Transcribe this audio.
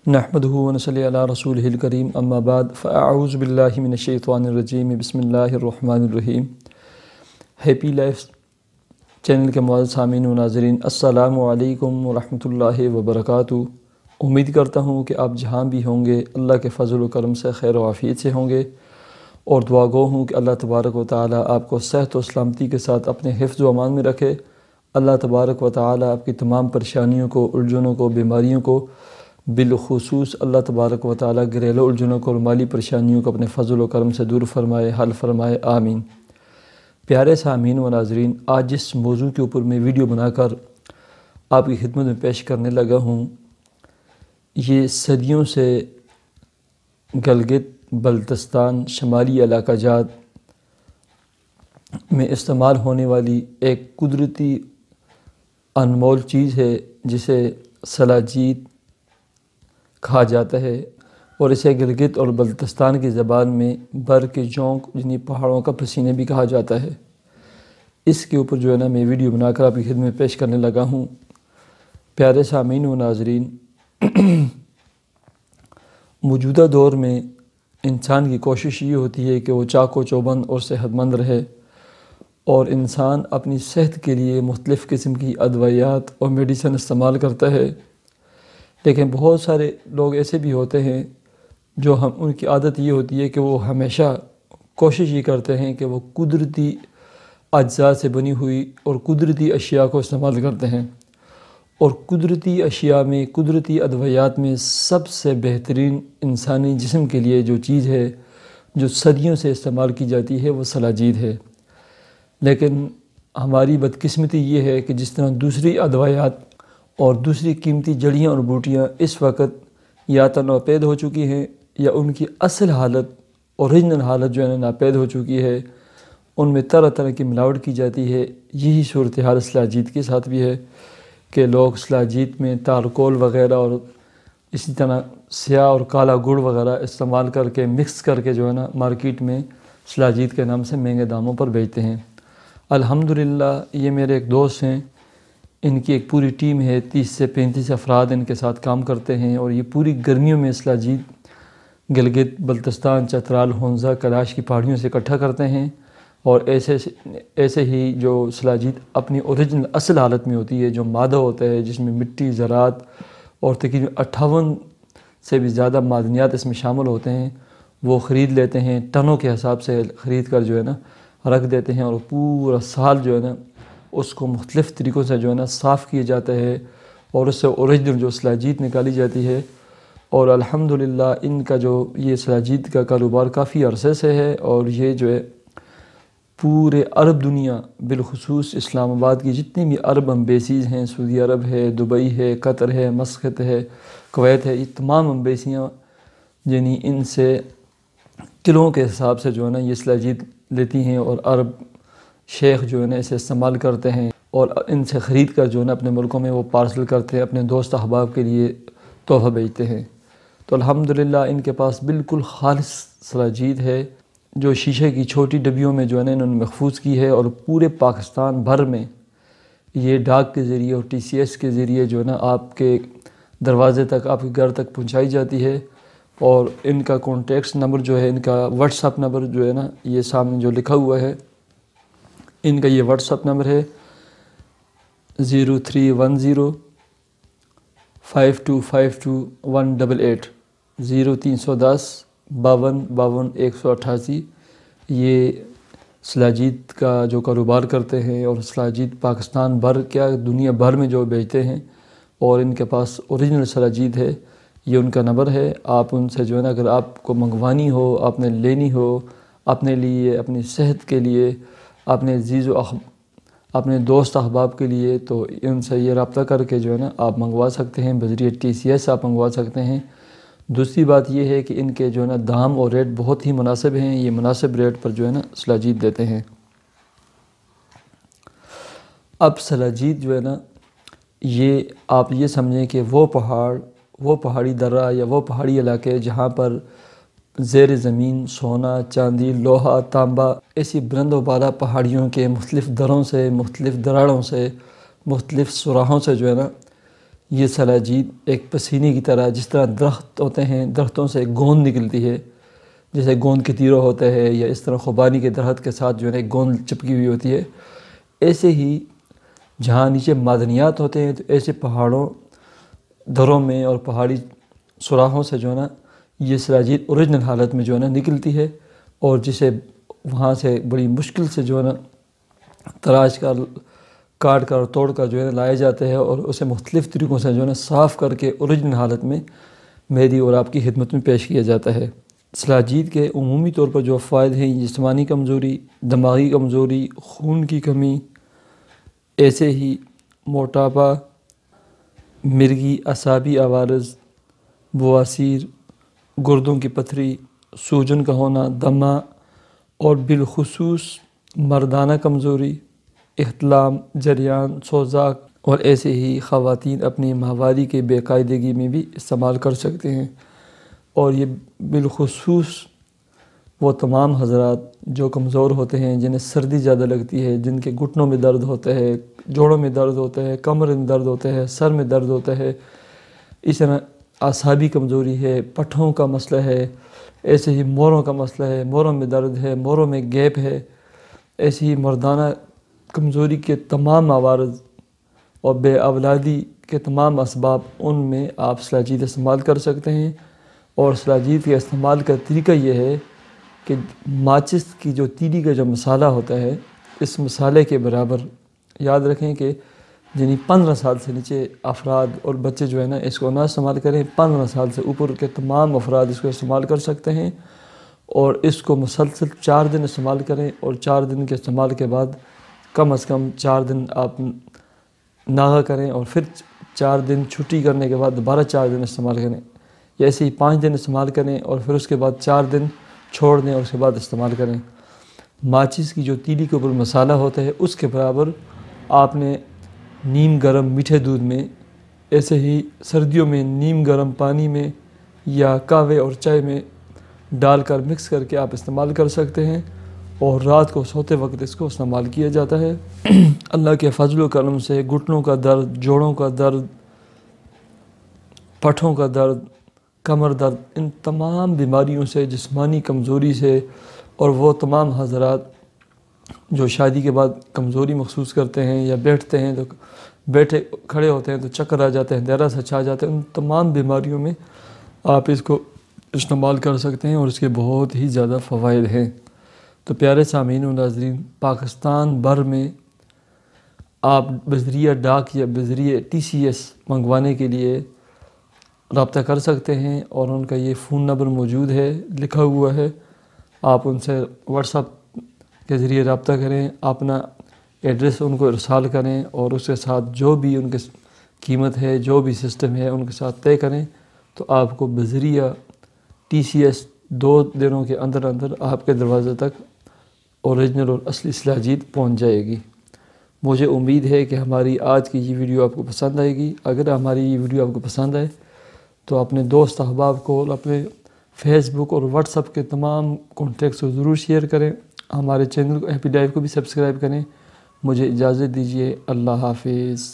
نحمدہ ونصلی علی رسولہ الکریم اما بعد فاعوذ باللہ من الشیطان الرجیم بسم اللہ الرحمن الرحیم۔ ہیپی لائف چینل کے معزز سامعین و ناظرین، السلام علیکم ورحمۃ اللہ وبرکاتہ۔ امید کرتا ہوں کہ آپ جہاں بھی ہوں گے اللہ کے فضل و کرم سے خیر و عافیت سے ہوں گے، اور دعا گو ہوں کہ اللہ تبارک و تعالی آپ کو صحت و سلامتی کے ساتھ اپنے حفظ و امان میں رکھے۔ اللہ تبارک و تعالی آپ کی تمام پریشانیوں کو، الجھنوں کو، بیماریوں کو، بالخصوص اللہ تبارک و تعالی گھریلو الجھنوں کو اور مالی پریشانیوں کو اپنے فضل و کرم سے دور فرمائے، حل فرمائے، آمین۔ پیارے سامعین و ناظرین، آج جس موضوع کے اوپر میں ویڈیو بنا کر آپ کی خدمت میں پیش کرنے لگا ہوں، یہ صدیوں سے گلگت بلتستان شمالی علاقہ جات میں استعمال ہونے والی ایک قدرتی انمول چیز ہے جسے سلاجید کہا جاتا ہے، اور اسے گلگت اور بلتستان کی زبان میں بر کے جونک یعنی پہاڑوں کا پسینے بھی کہا جاتا ہے۔ اس کے اوپر جو ہے نا میں ویڈیو بنا کر آپ کی خدمت میں پیش کرنے لگا ہوں۔ پیارے سامعین و ناظرین، موجودہ دور میں انسان کی کوشش یہ ہوتی ہے کہ وہ چاق و چوبند اور صحت مند رہے، اور انسان اپنی صحت کے لیے مختلف قسم کی ادویات اور میڈیسن استعمال کرتا ہے، لیکن بہت سارے لوگ ایسے بھی ہوتے ہیں جو ان کی عادت یہ ہوتی ہے کہ وہ ہمیشہ کوشش یہ کرتے ہیں کہ وہ قدرتی اجزاء سے بنی ہوئی اور قدرتی اشیاء کو استعمال کرتے ہیں، اور قدرتی اشیاء میں، قدرتی ادویات میں سب سے بہترین انسانی جسم کے لیے جو چیز ہے جو صدیوں سے استعمال کی جاتی ہے وہ سلاجید ہے۔ لیکن ہماری بدقسمتی یہ ہے کہ جس طرح دوسری ادویات اور دوسری قیمتی جڑیاں اور بوٹیاں اس وقت یا تو ناپید ہو چکی ہیں، یا ان کی اصل حالت، اوریجنل حالت جو ہے نا ناپید ہو چکی ہے، ان میں طرح طرح کی ملاوٹ کی جاتی ہے۔ یہی صورتحال سلاجید کے ساتھ بھی ہے کہ لوگ سلاجید میں تالکول وغیرہ اور اسی طرح سیاہ اور کالا گڑ وغیرہ استعمال کر کے مکس کر کے جو ہے نا مارکیٹ میں سلاجید کے نام سے مہنگے داموں پر بیچتے ہیں۔ الحمدللہ یہ میرے ایک دوست ہیں، ان کی ایک پوری ٹیم ہے، 30 سے 35 افراد ان کے ساتھ کام کرتے ہیں، اور یہ پوری گرمیوں میں سلاجید گلگت بلتستان چترال ہنزہ کیلاش کی پہاڑیوں سے اکٹھا کرتے ہیں، اور ایسے ہی جو سلاجید اپنی اوریجنل اصل حالت میں ہوتی ہے، جو مادہ ہوتا ہے جس میں مٹی، زراعت اور تقریباً 58 سے بھی زیادہ معدنیات اس میں شامل ہوتے ہیں، وہ خرید لیتے ہیں، ٹنوں کے حساب سے خرید کر جو ہے نا رکھ دیتے ہیں، اور پورا سال جو ہے نا اس کو مختلف طریقوں سے جو ہے نا صاف کیا جاتا ہے، اور اس سے اوریجنل جو سلاجید نکالی جاتی ہے۔ اور الحمدللہ ان کا جو یہ سلاجید کا کاروبار کافی عرصے سے ہے، اور یہ جو ہے پورے عرب دنیا بالخصوص اسلام آباد کی جتنی بھی عرب امبیسیز ہیں، سعودی عرب ہے، دبئی ہے، قطر ہے، مسقط ہے، کویت ہے، یہ تمام امبیسیاں یعنی ان سے کلوں کے حساب سے جو ہے نا یہ سلاجید لیتی ہیں، اور عرب شیخ جو ہے نا اسے استعمال کرتے ہیں، اور ان سے خرید کر جو ہے نا اپنے ملکوں میں وہ پارسل کرتے ہیں، اپنے دوست احباب کے لیے تحفہ بھیجتے ہیں۔ تو الحمدللہ ان کے پاس بالکل خالص سلاجید ہے، جو شیشے کی چھوٹی ڈبیوں میں جو ہے نا انہوں نے محفوظ کی ہے، اور پورے پاکستان بھر میں یہ ڈاک کے ذریعے اور ٹی سی ایس کے ذریعے جو ہے نا آپ کے دروازے تک، آپ کے گھر تک پہنچائی جاتی ہے۔ اور ان کا کانٹیکٹس نمبر جو ہے، ان کا واٹس ایپ نمبر جو ہے نا یہ سامنے جو لکھا ہوا ہے، ان کا یہ واٹس ایپ نمبر ہے 0310 5252 188 0310 52 52 188۔ یہ سلاجید کا جو کاروبار کرتے ہیں، اور سلاجید پاکستان بھر کیا دنیا بھر میں جو بیچتے ہیں، اور ان کے پاس اوریجنل سلاجید ہے، یہ ان کا نمبر ہے۔ آپ ان سے جو ہے نا اگر آپ کو منگوانی ہو، آپ نے لینی ہو اپنے لیے، اپنی صحت کے لیے، اپنے دوست احباب کے لیے، تو ان سے یہ رابطہ کر کے جو ہے نا آپ منگوا سکتے ہیں، بذریعہ ٹی سی ایس آپ منگوا سکتے ہیں۔ دوسری بات یہ ہے کہ ان کے جو ہے نا دام اور ریٹ بہت ہی مناسب ہیں، یہ مناسب ریٹ پر جو ہے نا سلاجید دیتے ہیں۔ اب سلاجید جو ہے نا یہ آپ یہ سمجھیں کہ وہ پہاڑی درہ یا وہ پہاڑی علاقے جہاں پر زیر زمین سونا، چاندی، لوہا، تانبا، ایسی بلند و بالا پہاڑیوں کے مختلف دروں سے، مختلف دراڑوں سے، مختلف سوراخوں سے جو ہے نا یہ سلاجید ایک پسینے کی طرح، جس طرح درخت ہوتے ہیں، درختوں سے گوند نکلتی ہے، جیسے گوند کے تیروں ہوتا ہے، یا اس طرح خوبانی کے درخت کے ساتھ جو ہے ایک گوند چپکی ہوئی ہوتی ہے، ایسے ہی جہاں نیچے معدنیات ہوتے ہیں تو ایسے پہاڑوں، دروں میں اور پہاڑی سوراخوں سے جو ہے نا یہ سلاجید اوریجنل حالت میں جو ہے نا نکلتی ہے، اور جسے وہاں سے بڑی مشکل سے جو ہے نا تراش کر، کاٹ کر، توڑ کر جو ہے نا لائے جاتے ہیں، اور اسے مختلف طریقوں سے جو ہے نا صاف کر کے اوریجنل حالت میں میری اور آپ کی خدمت میں پیش کیا جاتا ہے۔ سلاجید کے عمومی طور پر جو فوائد ہیں، جسمانی کمزوری، دماغی کمزوری، خون کی کمی، ایسے ہی موٹاپا، مرگی، اعصابی عوارض، بواسیر، گردوں کی پتھری، سوجن کا ہونا، دمہ، اور بالخصوص مردانہ کمزوری، احتلام، جریان، سوزاک، اور ایسے ہی خواتین اپنی ماہواری کے بے قاعدگی میں بھی استعمال کر سکتے ہیں۔ اور یہ بالخصوص وہ تمام حضرات جو کمزور ہوتے ہیں، جنہیں سردی زیادہ لگتی ہے، جن کے گھٹنوں میں درد ہوتا ہے، جوڑوں میں درد ہوتا ہے، کمر میں درد ہوتا ہے، سر میں درد ہوتا ہے، اس طرح اعصابی کمزوری ہے، پٹھوں کا مسئلہ ہے، ایسے ہی موروں کا مسئلہ ہے، موروں میں درد ہے، موروں میں گیپ ہے، ایسے ہی مردانہ کمزوری کے تمام عوارض اور بے اولادی کے تمام اسباب، ان میں آپ سلاجید استعمال کر سکتے ہیں۔ اور سلاجید کے استعمال کا طریقہ یہ ہے کہ ماچس کی جو تیلی کا جو مسالہ ہوتا ہے، اس مسالے کے برابر، یاد رکھیں کہ یعنی 15 سال سے نیچے افراد اور بچے جو ہے نا اس کو نہ استعمال کریں، 15 سال سے اوپر کے تمام افراد اس کو استعمال کر سکتے ہیں، اور اس کو مسلسل 4 دن استعمال کریں، اور 4 دن کے استعمال کے بعد کم از کم 4 دن آپ ناغہ کریں، اور پھر 4 دن چھٹی کرنے کے بعد دوبارہ 4 دن استعمال کریں، یا ایسے ہی 5 دن استعمال کریں اور پھر اس کے بعد 4 دن چھوڑ دیں اور اس کے بعد استعمال کریں۔ ماچس کی جو تیلی کے اوپر مسالہ ہوتا ہے اس کے برابر آپ نے نیم گرم میٹھے دودھ میں، ایسے ہی سردیوں میں نیم گرم پانی میں یا قہوے اور چائے میں ڈال کر مکس کر کے آپ استعمال کر سکتے ہیں، اور رات کو سوتے وقت اس کو استعمال کیا جاتا ہے۔ اللہ کے فضل و کرم سے گھٹنوں کا درد، جوڑوں کا درد، پٹھوں کا درد، کمر درد، ان تمام بیماریوں سے، جسمانی کمزوری سے، اور وہ تمام حضرات جو شادی کے بعد کمزوری محسوس کرتے ہیں، یا بیٹھتے ہیں تو کھڑے ہوتے ہیں تو چکر آ جاتے ہیں، دہرہ سا چھا جاتے ہیں، ان تمام بیماریوں میں آپ اس کو استعمال کر سکتے ہیں، اور اس کے بہت ہی زیادہ فوائد ہیں۔ تو پیارے سامعین و ناظرین، پاکستان بھر میں آپ بذریعہ ڈاک یا بذریعہ TCS منگوانے کے لیے رابطہ کر سکتے ہیں، اور ان کا یہ فون نمبر موجود ہے، لکھا ہوا ہے، آپ ان سے واٹس ایپ کے ذریعے رابطہ کریں، اپنا ایڈریس ان کو ارسال کریں، اور اس کے ساتھ جو بھی ان کے قیمت ہے، جو بھی سسٹم ہے ان کے ساتھ طے کریں، تو آپ کو بذریعہ TCS 2 دنوں کے اندر اندر آپ کے دروازے تک اوریجنل اور اصلی سلاجید پہنچ جائے گی۔ مجھے امید ہے کہ ہماری آج کی یہ ویڈیو آپ کو پسند آئے گی۔ اگر ہماری یہ ویڈیو آپ کو پسند آئے تو اپنے دوست احباب کو اور اپنے فیس بک اور واٹس ایپ کے تمام کانٹیکٹس کو ضرور شیئر کریں۔ ہمارے چینل کو ہیپی لائف کو بھی سبسکرائب کریں۔ مجھے اجازت دیجیے، اللہ حافظ۔